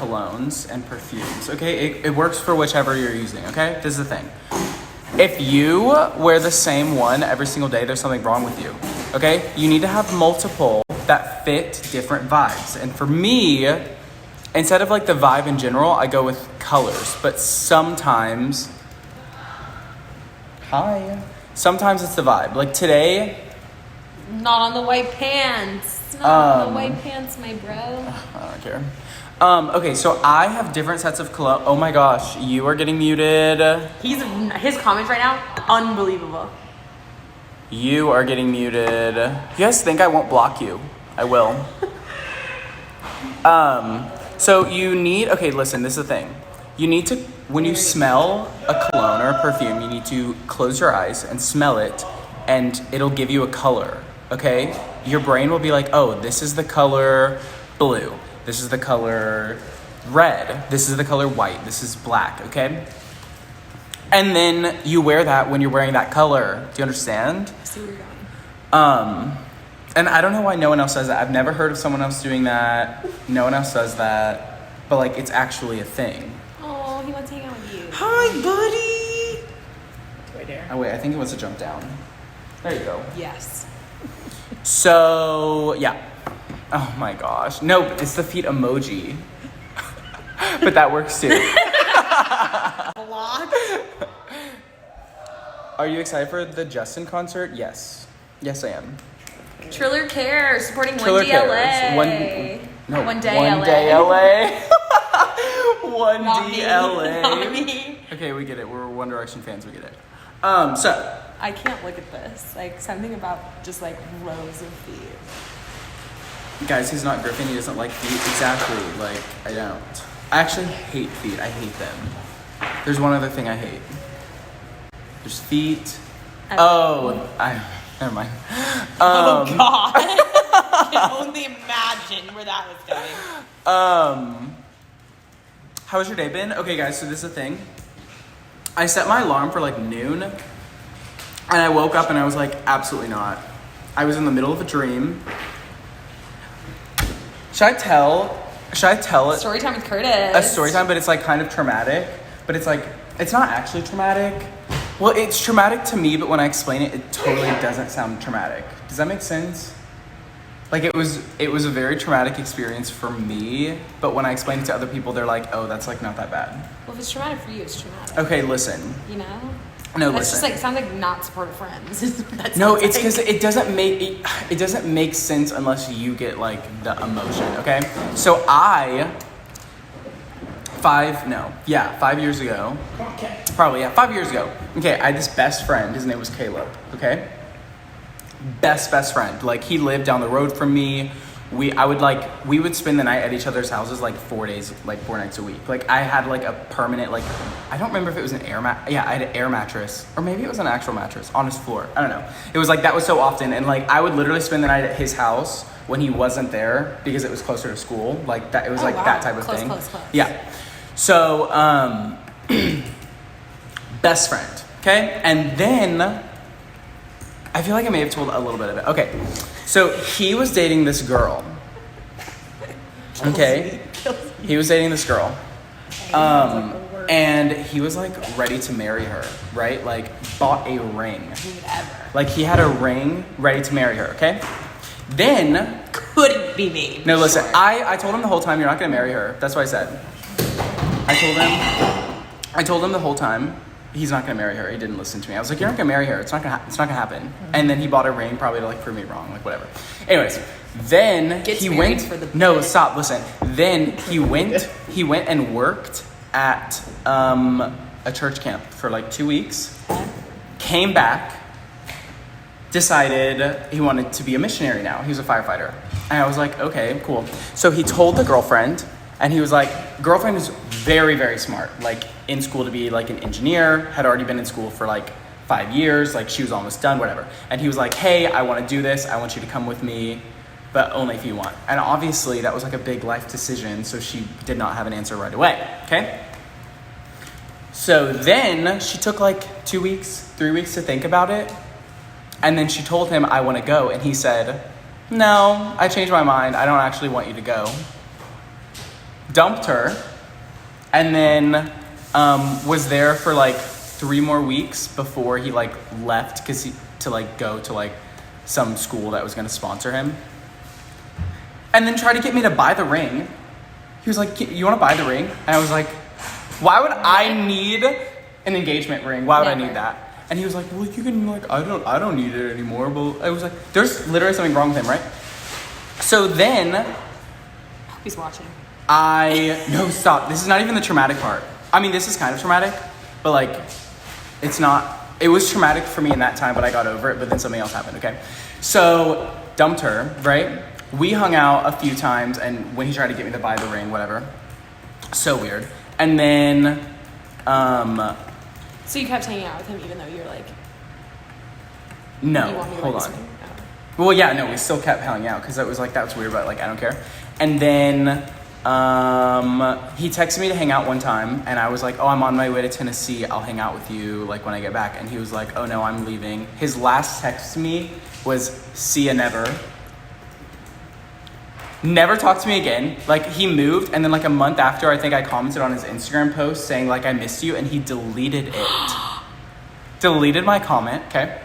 colognes and perfumes, okay? It works for whichever you're using, okay? This is the thing. If you wear the same one every single day, there's something wrong with you, okay? You need to have multiple that fit different vibes. And for me, instead of like the vibe in general, I go with colors. But sometimes it's the vibe. Like today... Not on the white pants. Not on the white pants, my bro. I don't care. Okay, so I have different sets of cologne. Oh my gosh, you are getting muted. His comments right now, unbelievable. You are getting muted. You guys think I won't block you? I will. So you need, okay, listen, this is the thing. You need to, when you smell a cologne or a perfume, you need to close your eyes and smell it, and it'll give you a color, okay? Your brain will be like, oh, this is the color blue. This is the color red. This is the color white. This is black, okay? And then you wear that when you're wearing that color. Do you understand? I see where you're going. And I don't know why no one else does that. I've never heard of someone else doing that. No one else does that. But, like, it's actually a thing. Oh, he wants to hang out with you. Hi, buddy! Right there. Oh, wait, I think it was a jump down. There you go. Yes. So, yeah. Oh, my gosh. No, it's the feet emoji. But that works, too. Block. Are you excited for the Justin concert? Yes. Yes, I am. Triller cares, supporting Triller One Day LA. One day LA. One D LA. Not me. Okay, we get it. We're One Direction fans. We get it. So I can't look at this. Like something about just like rows of feet. Guys, he's not Griffin. He doesn't like feet. Exactly. Like I don't. I actually hate feet. I hate them. There's one other thing I hate. There's feet. Never mind. Oh God! I can only imagine where that was going. How has your day been? Okay, guys. So this is the thing. I set my alarm for like noon, and I woke up and I was like, absolutely not. I was in the middle of a dream. Should I tell it? Story time with Curtis. A story time, but it's like kind of traumatic. But it's like, it's not actually traumatic. Well, it's traumatic to me, but when I explain it, it totally doesn't sound traumatic. Does that make sense? Like it was a very traumatic experience for me, but when I explain it to other people, they're like, oh, that's like not that bad. Well, if it's traumatic for you, it's traumatic. Okay, listen. You know? No, that's listen. Just like, sounds like not supportive friends. No, it's because it doesn't make sense unless you get like the emotion, okay? So 5 years ago. Okay. Probably, 5 years ago. Okay, I had this best friend. His name was Caleb, okay? Best friend. Like, he lived down the road from me. We would spend the night at each other's houses like 4 nights a week. Like, I had like a permanent, like, I don't remember if it was an air mat. Yeah, I had an air mattress. Or maybe it was an actual mattress on his floor. I don't know. It was like, that was so often. And like, I would literally spend the night at his house when he wasn't there because it was closer to school. Like, that, it was that type of thing. Close. Yeah. So, best friend, okay? And then, I feel like I may have told a little bit of it. Okay, so he was dating this girl, okay? He was dating this girl, and he was like ready to marry her, right? Like, bought a ring. Whatever. Like, he had a ring ready to marry her, okay? Then... Couldn't be me. No, listen, sure. I told him the whole time, you're not gonna marry her. That's what I said. I told him the whole time he's not gonna marry her. He didn't listen to me. I was like, you're not gonna marry her. It's not gonna happen. Mm-hmm. And then he bought a ring probably to like prove me wrong, like whatever. Anyways, then he went. No, stop. Listen. Then he went. He went and worked at a church camp for like 2 weeks. Came back. Decided he wanted to be a missionary now. He was a firefighter. And I was like, okay, cool. So he told the girlfriend. And he was like, girlfriend is very, very smart. Like in school to be like an engineer, had already been in school for like 5 years. Like she was almost done, whatever. And he was like, hey, I want to do this. I want you to come with me, but only if you want. And obviously that was like a big life decision. So she did not have an answer right away. Okay. So then she took like 2 weeks, 3 weeks to think about it. And then she told him, I want to go. And he said, no, I changed my mind. I don't actually want you to go. dumped her, and then was there for like 3 more weeks before he like left to like go to like some school that was gonna sponsor him. And then tried to get me to buy the ring. He was like, "You want to buy the ring?" And I was like, "Why would I need an engagement ring? Why would I need that?" And he was like, "Well, you can like, I don't need it anymore." But I was like, "There's literally something wrong with him, right?" So then, He's watching. no, stop. This is not even the traumatic part. I mean, this is kind of traumatic, but like, it's not. It was traumatic for me in that time, but I got over it. But then something else happened. Okay, so dumped her, right? We hung out a few times, and when he tried to get me to buy the ring, whatever. So weird. And then, So you kept hanging out with him even though you're like... No, you want me to hold buy on. this ring? Well, yeah, no, we still kept hanging out because it was like, that was weird, but like, I don't care. And then, he texted me to hang out one time, and I was like, "Oh, I'm on my way to Tennessee. I'll hang out with you like when I get back." And he was like, "Oh no, I'm leaving." His last text to me was, "See ya never." Never talked to me again. Like, he moved, and then like a month after, I think I commented on his Instagram post saying like, "I missed you," and he deleted it. Deleted my comment, okay?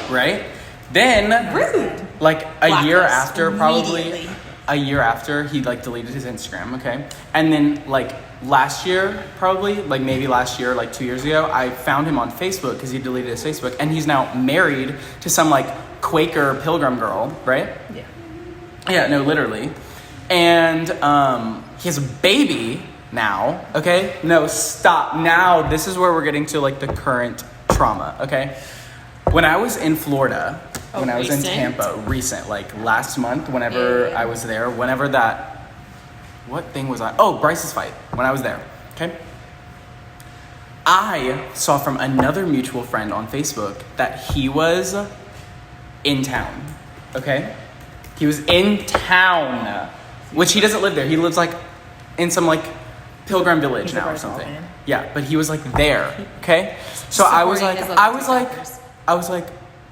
Right? Then, Rude. like a year Blacklist after, probably immediately. a year after, he like deleted his Instagram, okay? And then like last year, probably, like maybe last year, like 2 years ago, I found him on Facebook because he deleted his Facebook, and he's now married to some like Quaker pilgrim girl, right? Yeah. Yeah, no, literally. And he has a baby now, okay? No, stop. Now, this is where we're getting to like the current trauma, okay? When I was in Florida, when I was in Tampa, like last month, whenever I was there, whenever that, what thing was I? Oh, Bryce's fight, when I was there, okay? I saw from another mutual friend on Facebook that he was in town, okay? He was in town, which he doesn't live there. He lives like in some like pilgrim village now or something. Yeah, but he was like there, okay? So I was like,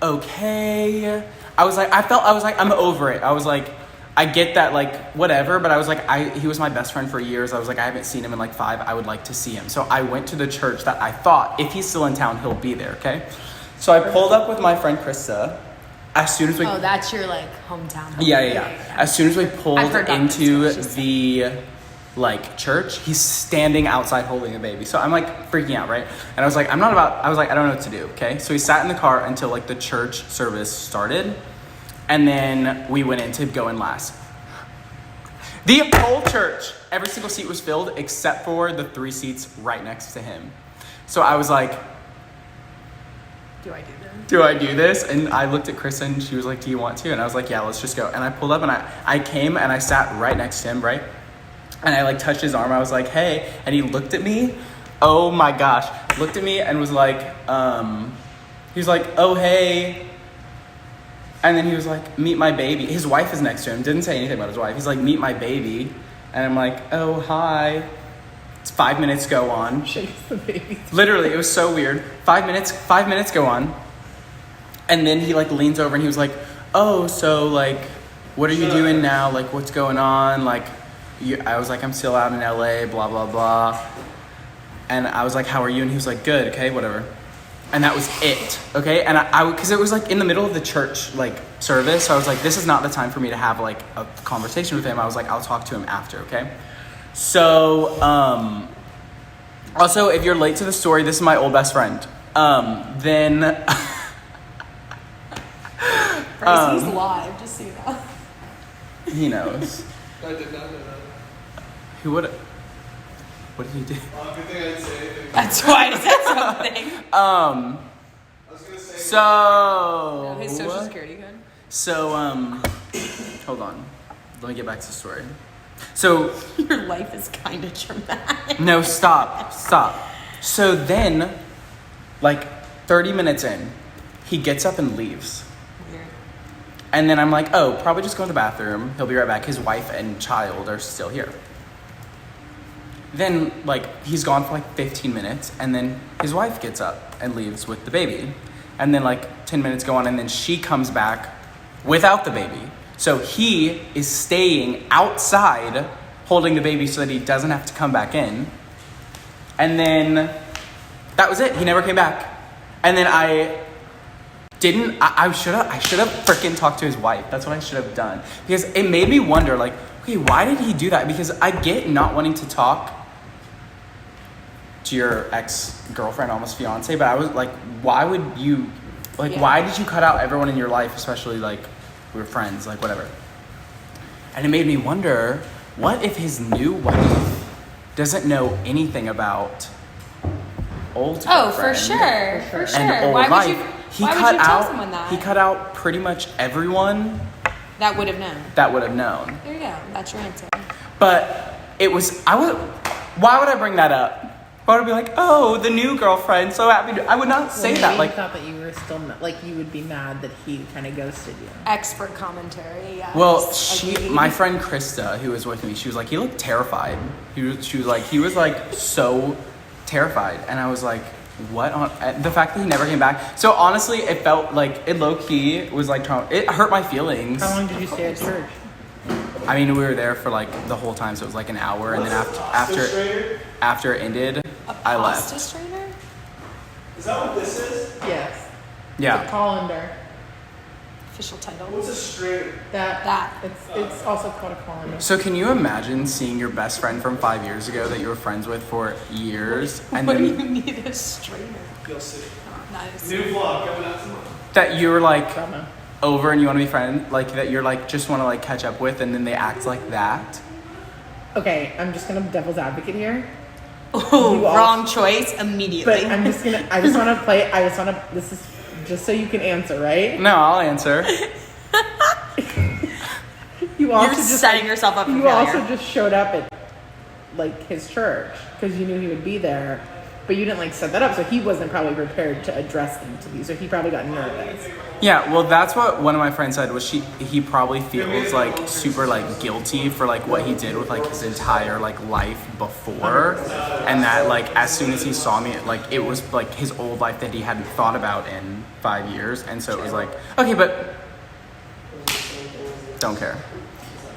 okay. I was like, I'm over it. I was like, I get that, like, whatever, but I was like, he was my best friend for years. I was like, I haven't seen him in like 5. I would like to see him. So I went to the church that I thought, if he's still in town, he'll be there, okay? So I pulled up with my friend Krista. As soon as we... Oh, that's your, like, hometown. Yeah. As soon as we pulled into the, like, church, he's standing outside holding a baby. So I'm, like, freaking out, right? And I was like, I don't know what to do, okay? So we sat in the car until, like, the church service started. And then we went in to go in last. The whole church, every single seat was filled except for the 3 seats right next to him. So I was like... Do I do this? And I looked at Chris and she was like, do you want to? And I was like, yeah, let's just go. And I pulled up and I came and I sat right next to him, right? And I like touched his arm. I was like, hey. And he looked at me. Oh my gosh. Looked at me and was like, he was like, oh, hey. And then he was like, meet my baby. His wife is next to him. Didn't say anything about his wife. He's like, meet my baby. And I'm like, oh, hi. It's 5 minutes go on. Shakes the baby. Literally, it was so weird. 5 minutes go on. And then he like leans over and he was like, oh, so like, what are you doing now? Like, what's going on? Like, I was like, I'm still out in LA, blah, blah, blah. And I was like, how are you? And he was like, good, okay, whatever. And that was it, okay? And I because it was like in the middle of the church like service. So I was like, this is not the time for me to have like a conversation with him. I was like, I'll talk to him after, okay? So, also, if you're late to the story, this is my old best friend. Then... He's live, just so you know. He knows. I did not know that. Who would? What did he do? Good thing I didn't say anything. That's why I said something. I was gonna say. So. No, his social security code. So hold on. Let me get back to the story. So. Your life is kind of traumatic. No, stop. So then, like 30 minutes in, he gets up and leaves. And then I'm like, oh, probably just go to the bathroom. He'll be right back. His wife and child are still here. Then, like, he's gone for like 15 minutes. And then his wife gets up and leaves with the baby. And then like 10 minutes go on. And then she comes back without the baby. So he is staying outside holding the baby so that he doesn't have to come back in. And then that was it. He never came back. And then I should have freaking talked to his wife. That's what I should have done. Because it made me wonder, like, okay, why did he do that? Because I get not wanting to talk to your ex-girlfriend, almost fiance, but I was like, why would you, like, why did you cut out everyone in your life, especially, like, we were friends, like, whatever. And it made me wonder, what if his new wife doesn't know anything about old girlfriend? Oh, for sure. For sure. And old Why life. would you tell someone that? He cut out pretty much everyone that would have known. that would have known. There you go. That's your answer. But why would I bring that up? Why would I be like, oh, the new girlfriend, so happy I would not say that. Like, you thought that you were still, like, you would be mad that he kind of ghosted you. Expert commentary, yes. well, Agreed. my friend Krista, who was with me, she was like, he looked terrified. He was like so terrified. And I was like, what on, the fact that he never came back. So honestly, it felt like, it low-key was like, it hurt my feelings. How long did you stay at church? I mean, we were there for like the whole time, so it was like an hour, and then after it ended, I left. Pasta strainer? Is that what this is? Yes. Yeah. The colander. Official title. What's a strainer? That. It's also called a colander. So can you imagine seeing your best friend from 5 years ago that you were friends with for years, and What do then you need a strainer? You'll see. Nice. New vlog coming out tomorrow. that you're like Drama. over and you want to be friends, like that you're like just want to like catch up with, and then they act like that? Okay, I'm just gonna devil's advocate here. Oh, You all- wrong choice immediately. But I just wanna play, this is just so you can answer, right? No, I'll answer. You also You're just setting yourself up for You failure. also just showed up at like his church because you knew he would be there, but you didn't like set that up, so he wasn't probably prepared to address them to you, so he probably got nervous. Yeah, well, that's what one of my friends said, was he probably feels like super like guilty for like what he did with like his entire like life before, and that like as soon as he saw me, like it was like his old life that he hadn't thought about in 5 years, and so it was like, okay, but don't care.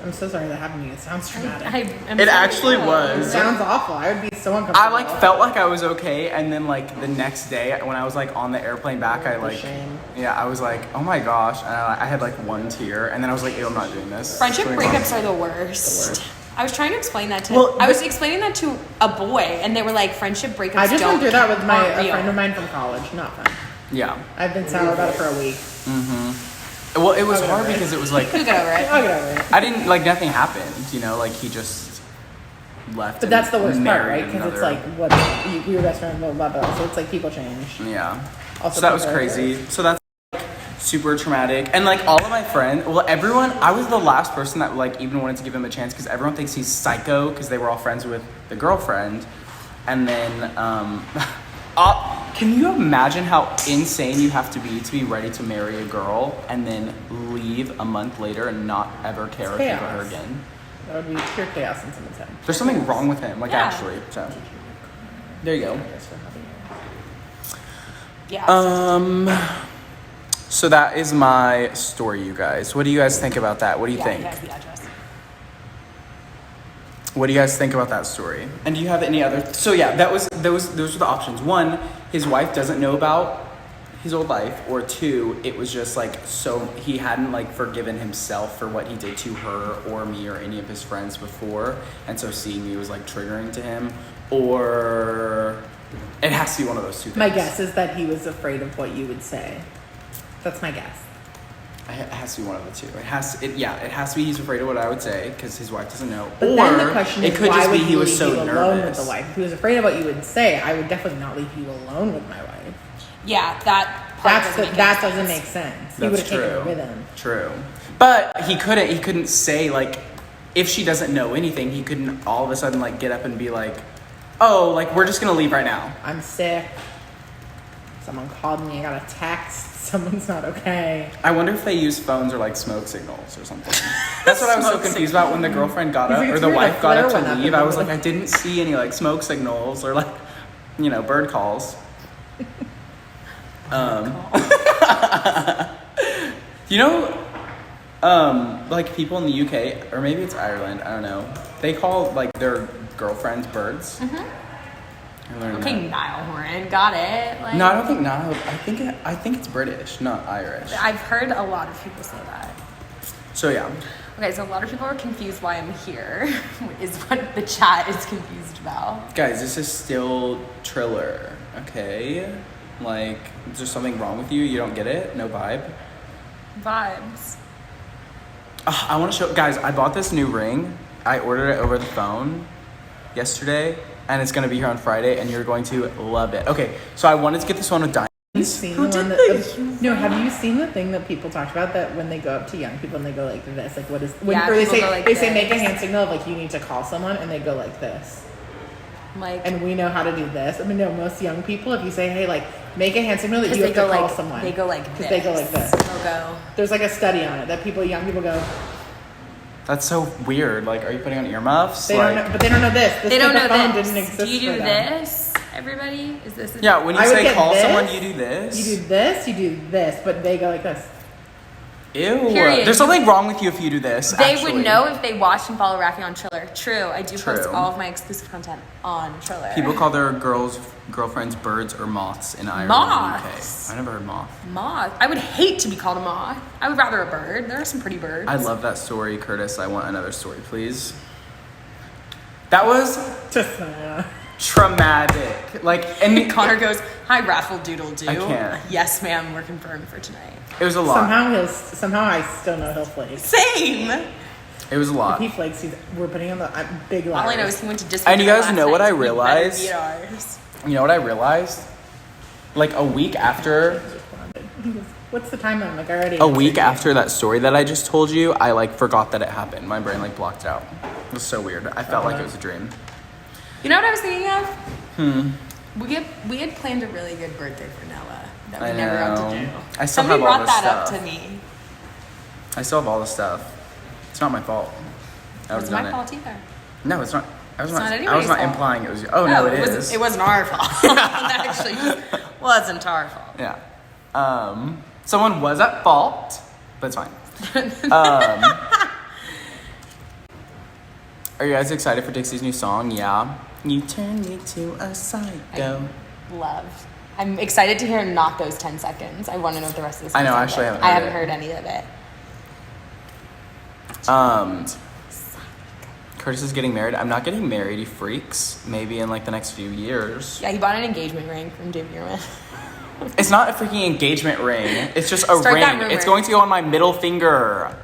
I'm so sorry that happened to you. It sounds traumatic. It actually It was. sounds awful. I would be so uncomfortable. I like felt like I was okay, and then like the next day when I was like on the airplane back, I like shame. I was like, oh my gosh, and I had like one tear, and then I was like, ew, I'm not doing this. Friendship Doing breakups wrong. are the worst. I was trying to explain that to Well, I was explaining that to a boy, and they were like, friendship breakups I just went through that with aren't a real. friend of mine from college. Not fun. Yeah. I've been sour about it for a week. Well, it was I'll get hard over it. because it was like You'll get over it. I'll get over it. I didn't like nothing happened, you know, like he just left. But that's the worst part, married right? Because it's another- like, what, we were best friends, blah, blah, blah. So it's like people change. Yeah. Also So that was people are crazy. hurt. So that's like, super traumatic. And like all of my friends, well, everyone, I was the last person that like even wanted to give him a chance because everyone thinks he's psycho because they were all friends with the girlfriend. And then, can you imagine how insane you have to be ready to marry a girl and then leave a month later and not ever care or think of her Chaos. again? That would be pure chaos in someone's head. There's something wrong with him, like Yeah. actually. So there you go. Yeah. So that is my story, you guys. What do you guys think about that? What do you think? He has the address. What do you guys think about that story? And do you have any other? So yeah, those were the options. One, his wife doesn't know about his old life, or two, it was just like so he hadn't like forgiven himself for what he did to her or me or any of his friends before, and so seeing me was like triggering to him, or it has to be one of those two things. My guess is that he was afraid of what you would say. That's my guess. It has to be one of the two. It has to be he's afraid of what I would say because his wife doesn't know. But or then the question it is, could why just would be he you was leave so you alone with nervous. the wife? If he was afraid of what you would say, I would definitely not leave you alone with my wife. Yeah, that part That doesn't make sense. He would That's have taken her true. with him. True. But he couldn't say like if she doesn't know anything, he couldn't all of a sudden like get up and be like, "Oh, like we're just going to leave right now." I'm sick. Someone called me. I got a text. Someone's not okay. I wonder if they use phones or like smoke signals or something. That's what I was so Smoke confused about when the girlfriend got up He's like, or the "It's weird, wife a got up flare to went up leave. and I was they like, were I didn't see any like smoke signals or like, bird calls. You know, like people in the UK, or maybe it's Ireland, I don't know. They call like their girlfriends birds. I learned Okay, that. Niall Horan, got it. Like, No, I don't think Niall. I think it's British, not Irish. I've heard a lot of people say that. So yeah. Okay, so a lot of people are confused why I'm here, is what the chat is confused about. Guys, this is still Triller, okay? Like, is there something wrong with you? You don't get it? No vibe? Vibes. I want to show... Guys, I bought this new ring. I ordered it over the phone yesterday, and it's going to be here on Friday, and you're going to love it. Okay, so I wanted to get this one with diamonds. Have you seen Who the one did that, no, have you seen the thing that people talked about that when they go up to young people and they go like this, like what is, when, Yeah, or they people say, go like they say make a this. hand signal of like you need to call someone and they go like this. Like, And we know how to do this. I mean, no, most young people, if you say, hey, like make a hand signal that because you they have to go call like, someone. they go like this. Because they go like this. They'll go. There's like a study on it that young people go, That's so weird. Like, are you putting on earmuffs? they like, don't know, but they don't know this. This They don't type know of phone this. didn't exist Do you do for them. this, everybody? Is this a Yeah, when you I would say get call this, someone, you do this. You do this, you do this, but they go like this. Ew. Period. There's something wrong with you if you do this. They actually. would know if they watched and follow Raffi on Triller. True, I do post True. all of my exclusive content on Triller. People call their girlfriends birds or moths in Ireland Moths? and the UK. I never heard moth. moth. I would hate to be called a moth. I would rather a bird. There are some pretty birds. I love that story, Curtis. I want another story, please. That was Just, traumatic. Like, and Connor goes, "Hi, Raffle Doodle Doo." I can't. Yes, ma'am. We're confirmed for tonight. it was a lot. somehow I still know he'll flake. Same. It was a If lot. he flakes, we're putting on the big All I know letters. is he went to disco. And you dinner guys last know what night, I so we better realized? beat ours. You know what I realized? Like a week after He goes, what's the time? I'm like, I already. a week answered you. after that story that I just told you, I like forgot that it happened. My brain like blocked it out. It was so weird. I felt like it was a dream. You know what I was thinking of? We had planned a really good birthday for Nella that we I never got know. to do. I still Somebody have all brought this that up stuff. to me. I still have all the stuff. It's not my fault. I would It's have my done it. fault either. No, it's not. I was It's not. not I anybody's was not fault. implying it was. Oh no, it is. It wasn't our fault. That actually just wasn't our fault. Yeah. Someone was at fault, but it's fine. Are you guys excited for Dixie's new song? Yeah. You turn me to a psycho. Love. I'm excited to hear not those 10 seconds. I want to know what the rest of this I know, song I actually sounds haven't like. heard I haven't it. heard any of it. Curtis is getting married. I'm not getting married, you freaks. Maybe in like the next few years. Yeah, he bought an engagement ring from David Ehrman. It's not a freaking engagement ring. It's just a Start that ring. rumor. It's going to go on my middle finger.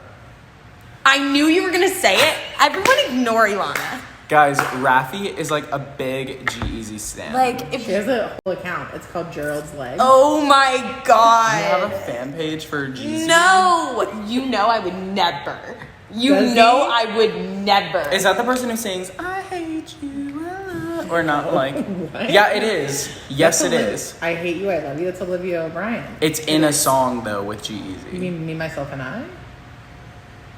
I knew you were going to say it. Everyone ignore Ilana. Guys, Raffi is like a big G-Eazy stan. Like, if She has a whole account. It's called Gerald's Legs. oh my you have a god. fan page for G-Eazy? No, you know I would never. You Does know he? I would never. Is that the person who sings "I hate you"? Or not like? What? Yeah, it is. Yes, it That's is. I hate you, I love you. That's Olivia O'Brien. It's in a song though with You G-Eazy. mean Me, Myself, and I?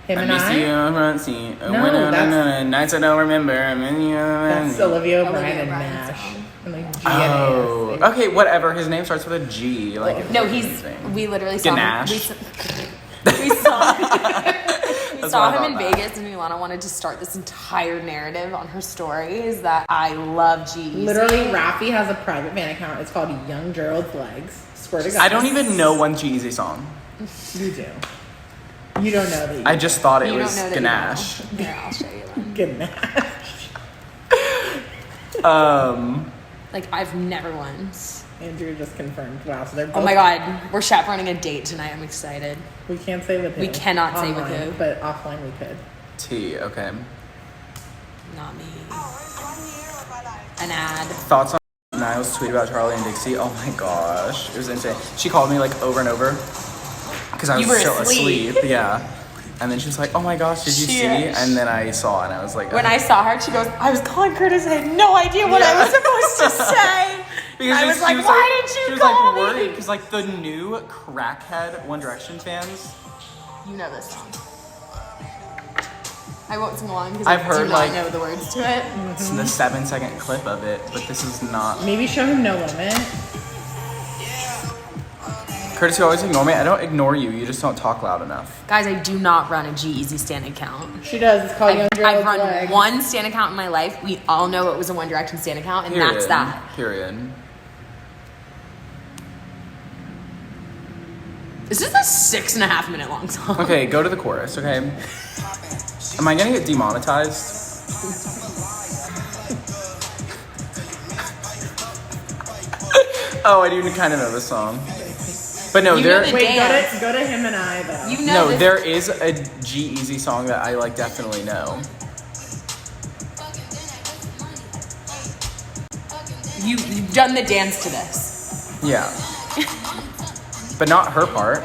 Him I and miss you I? on front seat. No, that's- Nights I don't remember. I'm in you. That's Olivia O'Brien Olivia and O'Brien's Nash. song. And like G Oh, and A. okay, whatever. His name starts with a G. Like No, it's he's. amazing. We literally saw Ganache. him. We saw. We That's saw what I him in thought that. Vegas, and Ilana wanted to start this entire narrative on her stories that I love G. Literally, Raffi has a private fan account. It's called Young Gerald's Legs. Swear to God. I don't even know one G-Eazy song. You do. You don't know that. I just thought it You was don't know that Ganache. you know. Here, I'll show you then. Good Nash. Like I've never once. Andrew just confirmed. Wow, so they're both. Oh my god, we're chaperoning a date tonight. I'm excited. We can't say with who. We cannot say with Online, who. But offline we could. T. Okay. Not me. An ad. Thoughts on Niall's tweet about Charlie and Dixie? Oh my gosh, it was insane. She called me like over and over because I was You were still asleep. Yeah. And then she was like, "Oh my gosh, did you She- see?" And then I saw, and I was like, When I saw her, she goes, I was calling Curtis. I had no idea what I was supposed to say. Because I she was like, she why did she you was call like worried me? because like the new crackhead One Direction fans. You know this song. I won't sing along because I've I heard, do not like- know the words to it. It's in the 7-second clip of it, but this is not. Maybe show him No Limit. Curtis, you always ignore me. I don't ignore you. You just don't talk loud enough. Guys, I do not run a G-Eazy stan account. She does. It's called Young Girls I've run Leg. one stan account in my life. We all know it was a One Direction stan account, and that's that. Period. This is a 6.5 minute long song. Okay, go to the chorus, okay? Am I gonna get demonetized? Oh, I do kind of know this song. But no, You there... know the Wait, dance. go to Him and I, though. You know No, this. there is a G-Eazy song that I, like, definitely know. You've done the dance to this. Yeah. But not her part.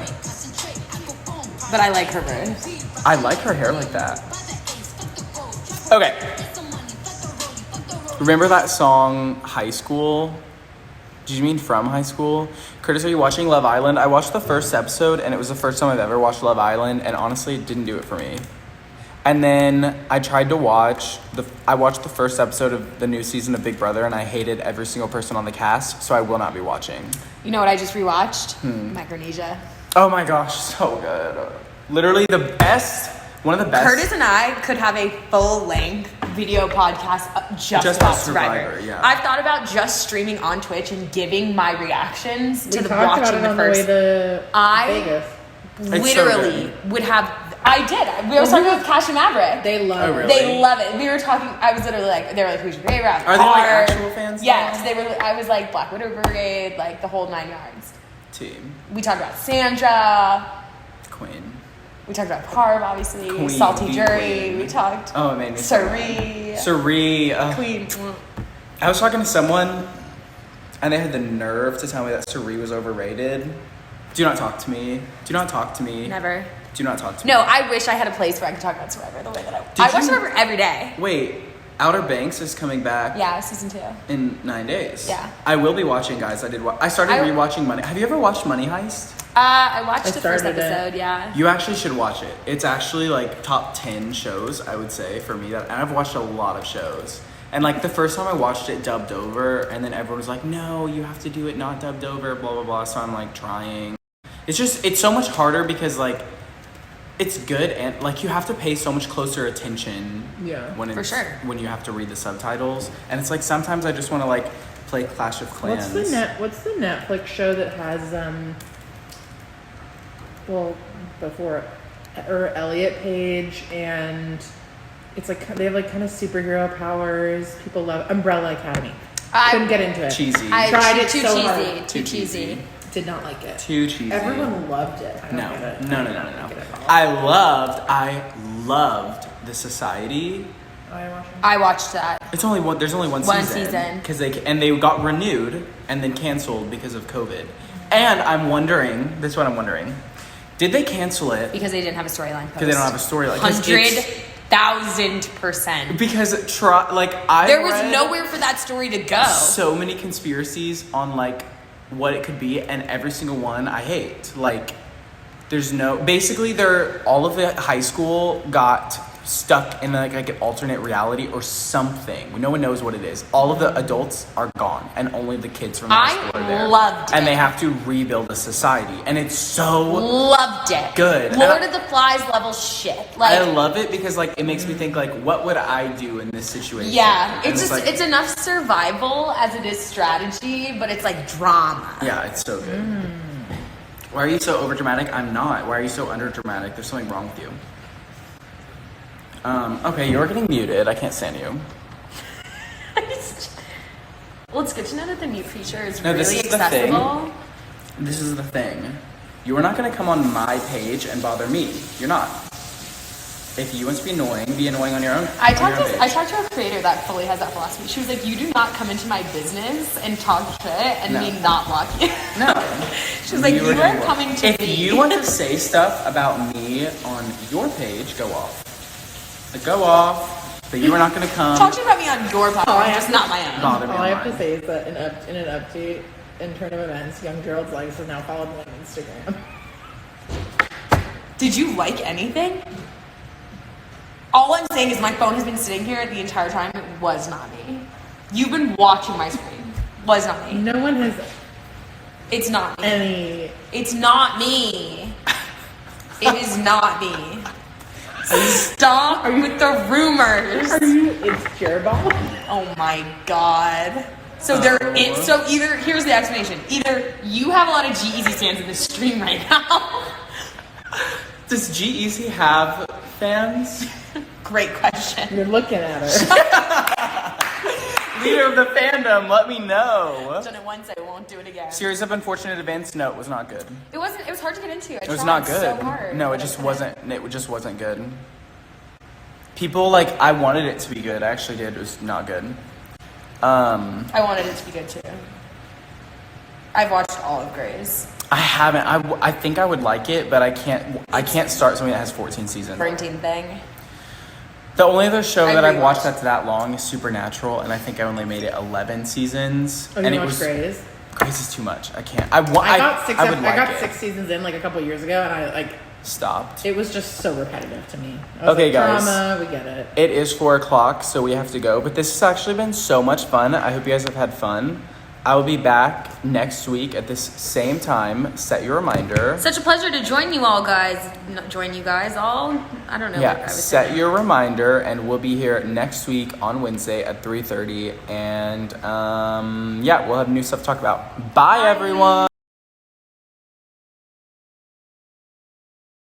But I like her verse. I like her hair like that. Okay. Remember that song, High School? Did you mean From High School? Curtis, are you watching Love Island? I watched the first episode, and it was the first time I've ever watched Love Island, and honestly, it didn't do it for me. And then I tried to watch, I watched the first episode of the new season of Big Brother, and I hated every single person on the cast, so I will not be watching. You know what I just rewatched? Micronesia. Oh my gosh, so good. Literally the best, one of the best. Curtis and I could have a full-length video podcast just about Survivor. Yeah. I've thought about just streaming on Twitch and giving my reactions We to the talked about watching it the on the way first. to I Vegas. It's so literally good. would have. I did. We were talking with Cash and Maverick. They love Oh, it. really? They love it. We were talking. I was literally like, they were like, "Who's your favorite?" Are they like actual fans? Yeah, because they were. I was like Black Widow Brigade, like the whole 9 yards. Team. We talked about Sandra. Queen. We talked about Harv, obviously. Queen, Salty the Jury. queen. We talked. Oh, it made me so Sari. Sari. Queen. I was talking to someone, and they had the nerve to tell me that Sari was overrated. Do not talk to me. Do not talk to me. Never. Do not talk to me. No, I wish I had a place where I could talk about Survivor the way that I Did watch you- Survivor every day. Wait, Outer Banks is coming back Yeah, season 2. in 9 days. Yeah. I will be watching, guys. I started I- rewatching Money. Have you ever watched Money Heist? I watched I the first started it. episode, yeah. You actually should watch it. It's actually like top 10 shows, I would say, for me. And I've watched a lot of shows. And like the first time I watched it dubbed over, and then everyone was like, no, you have to do it not dubbed over, blah, blah, blah. So I'm like trying. It's so much harder because like, it's good and like you have to pay so much closer attention Yeah. when it's, For sure. when you have to read the subtitles. And it's like sometimes I just want to like play Clash of Clans. What's the Netflix show that has before or Elliot Page, and it's like they have like kind of superhero powers. People love Umbrella Academy. Couldn't get into it. Cheesy. Tried it too so cheesy. hard. Too cheesy. Did not like it. Too cheesy. Everyone loved it. I don't No, get it. no, I no, did no, not no, like no. it at all. I loved The Society. I watched it. I watched that. It's only one. There's only one One season. season. Because they got renewed and then canceled because of COVID. And I'm wondering. This is what I'm wondering. Did they cancel it Because they didn't have a storyline. because they don't have a storyline? 100,000%. Because There was nowhere for that story to go. so many conspiracies on like what it could be, and every single one I hate. Like, there's no basically all of the high school got stuck in like an alternate reality or something. No one knows what it is. All of the adults are gone, and only the kids from the high school are there. I loved it. And they have to rebuild a society, and it's so Loved it. Good. Lord of the Flies level shit. Like, I love it because like it makes me think like, what would I do in this situation? yeah, And it's just like, it's enough survival as it is strategy, but it's like drama. yeah, it's so good. Why are you so overdramatic? I'm not. Why are you so underdramatic? There's something wrong with you. Okay, you're getting muted. I can't stand you. Well, it's good to know that the mute feature is No, really this is the thing. accessible. This is the thing. You are not going to come on my page and bother me. You're not. If you want to be annoying on your own. I on your own I page. talked to a creator that fully has that philosophy. She was like, "You do not come into my business and talk shit and No. me not block you." No. She was like, "You are coming to If me." you want to say stuff about me on your page, go off. Like, go off. But you are not going to come talk to you about me on your I podcast, have just to- not my own. bother me All on I have to mine. say is that in an update in turn of events, Young Gerald's Legs has now followed me on Instagram. Did you like anything? All I'm saying is my phone has been sitting here the entire time. It was not me. You've been watching my screen. Was not me. No one has. It's not me. any. It's not me. It is not me. Stop with the rumors. It's Jerry-Ball? Oh my god. So so either here's the explanation. Either you have a lot of G-Eazy fans in this stream right now. Does G-Eazy have fans? Great question. You're looking at her. Leader of the fandom, let me know. I've done it once, I won't do it again. Series of unfortunate events. No, it was not good. It was hard to get into. It was not good. So hard. No, it just wasn't. It just wasn't good. People I wanted it to be good. I actually did. It was not good. I wanted it to be good too. I've watched all of Grey's. I haven't. I think I would like it, but I can't start something that has 14 seasons. Quarantine thing. The only other show I that I've watched rewatched. that's that long is Supernatural, and I think I only made it 11 seasons. Oh, and you it watched was Grey's? Grey's is too much. I can't. I got six. I would like I got it. 6 seasons in like a couple years ago, and I Stopped. it was just so repetitive to me. I was Okay, like, guys. Drama, we get it. It is 4:00, so we have to go. But this has actually been so much fun. I hope you guys have had fun. I will be back next week at this same time. Set your reminder. Such a pleasure to join you all, guys. Join you guys all. I don't know. what I Yeah, was set saying. your reminder, and we'll be here next week on Wednesday at 3:30. And yeah, we'll have new stuff to talk about. Bye. Everyone.